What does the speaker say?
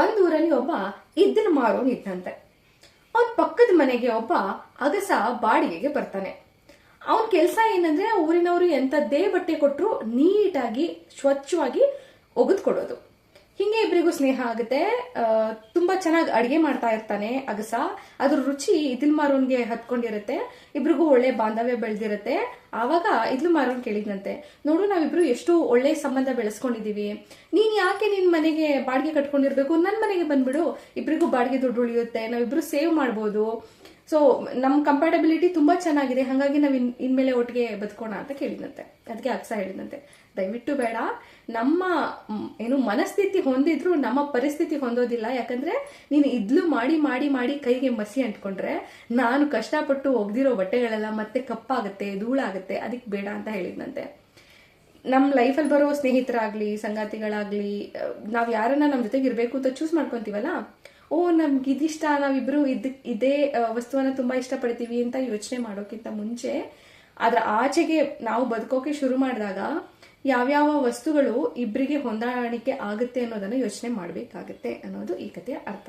ಒಂದೂರಲ್ಲಿ ಒಬ್ಬ ಇದ್ದಲು ಮಾರೋನ್ ಇದ್ದಂತೆ. ಅವನ್ ಪಕ್ಕದ ಮನೆಗೆ ಒಬ್ಬ ಅಗಸ ಬಾಡಿಗೆಗೆ ಬರ್ತಾನೆ. ಅವನ್ ಕೆಲಸ ಏನಂದ್ರೆ ಊರಿನವರು ಎಂತದ್ದೇ ಬಟ್ಟೆ ಕೊಟ್ರು ನೀಟಾಗಿ ಸ್ವಚ್ಛವಾಗಿ ಒಗೆದು ಕೊಡೋದು. ಹಿಂಗೆ ಇಬ್ಬರಿಗೂ ಸ್ನೇಹ ಆಗುತ್ತೆ. ತುಂಬಾ ಚೆನ್ನಾಗಿ ಅಡಿಗೆ ಮಾಡ್ತಾ ಇರ್ತಾನೆ ಅಗಸ. ಅದ್ರ ರುಚಿ ಇದ್ಲು ಮಾರೋನ್ಗೆ ಹತ್ಕೊಂಡಿರುತ್ತೆ. ಇಬ್ರಿಗೂ ಒಳ್ಳೆ ಬಾಂಧವ್ಯ ಬೆಳೆದಿರುತ್ತೆ. ಆವಾಗ ಇದ್ಲು ಮಾರೋನ್ ಕೇಳಿದ್ನಂತೆ, ನೋಡು ನಾವಿಬ್ರು ಎಷ್ಟು ಒಳ್ಳೆ ಸಂಬಂಧ ಬೆಳೆಸ್ಕೊಂಡಿದೀವಿ, ನೀನ್ ಯಾಕೆ ನಿನ್ ಮನೆಗೆ ಬಾಡಿಗೆ ಕಟ್ಕೊಂಡಿರ್ಬೇಕು, ನನ್ ಮನೆಗೆ ಬಂದ್ಬಿಡು, ಇಬ್ರಿಗೂ ಬಾಡಿಗೆ ದುಡ್ಡು ಉಳಿಯುತ್ತೆ, ನಾವಿಬ್ರು ಸೇವ್ ಮಾಡ್ಬೋದು, ಸೊ ನಮ್ ಕಂಪ್ಯಾಟಬಿಲಿಟಿ ತುಂಬಾ ಚೆನ್ನಾಗಿದೆ, ಹಾಗಾಗಿ ನಾವ್ ಇನ್ಮೇಲೆ ಒಟ್ಟಿಗೆ ಬದುಕೋಣ ಅಂತ ಕೇಳಿದಂತೆ. ಅದಕ್ಕೆ ಅಕ್ಸ ಹೇಳಿದಂತೆ, ದಯವಿಟ್ಟು ಬೇಡ, ನಮ್ಮ ಮನಸ್ಥಿತಿ ಹೊಂದಿದ್ರು ನಮ್ಮ ಪರಿಸ್ಥಿತಿ ಹೊಂದೋದಿಲ್ಲ. ಯಾಕಂದ್ರೆ ನೀನು ಇದ್ಲು ಮಾಡಿ ಮಾಡಿ ಮಾಡಿ ಕೈಗೆ ಮಸಿ ಅಂಟ್ಕೊಂಡ್ರೆ ನಾನು ಕಷ್ಟಪಟ್ಟು ಒಗ್ದಿರೋ ಬಟ್ಟೆಗಳೆಲ್ಲ ಮತ್ತೆ ಕಪ್ಪಾಗುತ್ತೆ, ಧೂಳಾಗುತ್ತೆ, ಅದಕ್ಕೆ ಬೇಡ ಅಂತ ಹೇಳಿದ್ನಂತೆ. ನಮ್ಮ ಲೈಫಲ್ಲಿ ಬರೋ ಸ್ನೇಹಿತರಾಗ್ಲಿ ಸಂಗಾತಿಗಳಾಗ್ಲಿ ನಾವ್ ಯಾರನ್ನ ನಮ್ ಜೊತೆಗೆ ಇರ್ಬೇಕು ಅಂತ ಚೂಸ್ ಮಾಡ್ಕೊಂತೀವಲ್ಲ, ಓ ನಮ್ಗೆ ಇದಿಷ್ಟ, ನಾವಿಬ್ರು ಇದೇ ವಸ್ತುವನ್ನ ತುಂಬಾ ಇಷ್ಟಪಡ್ತೀವಿ ಅಂತ ಯೋಚನೆ ಮಾಡೋಕ್ಕಿಂತ ಮುಂಚೆ ಅದ್ರ ಆಚೆಗೆ ನಾವು ಬದುಕೋಕೆ ಶುರು ಮಾಡಿದಾಗ ಯಾವ್ಯಾವ ವಸ್ತುಗಳು ಇಬ್ಬರಿಗೆ ಹೊಂದಾಣಿಕೆ ಆಗುತ್ತೆ ಅನ್ನೋದನ್ನ ಯೋಚನೆ ಮಾಡ್ಬೇಕಾಗತ್ತೆ ಅನ್ನೋದು ಈ ಕಥೆಯ ಅರ್ಥ.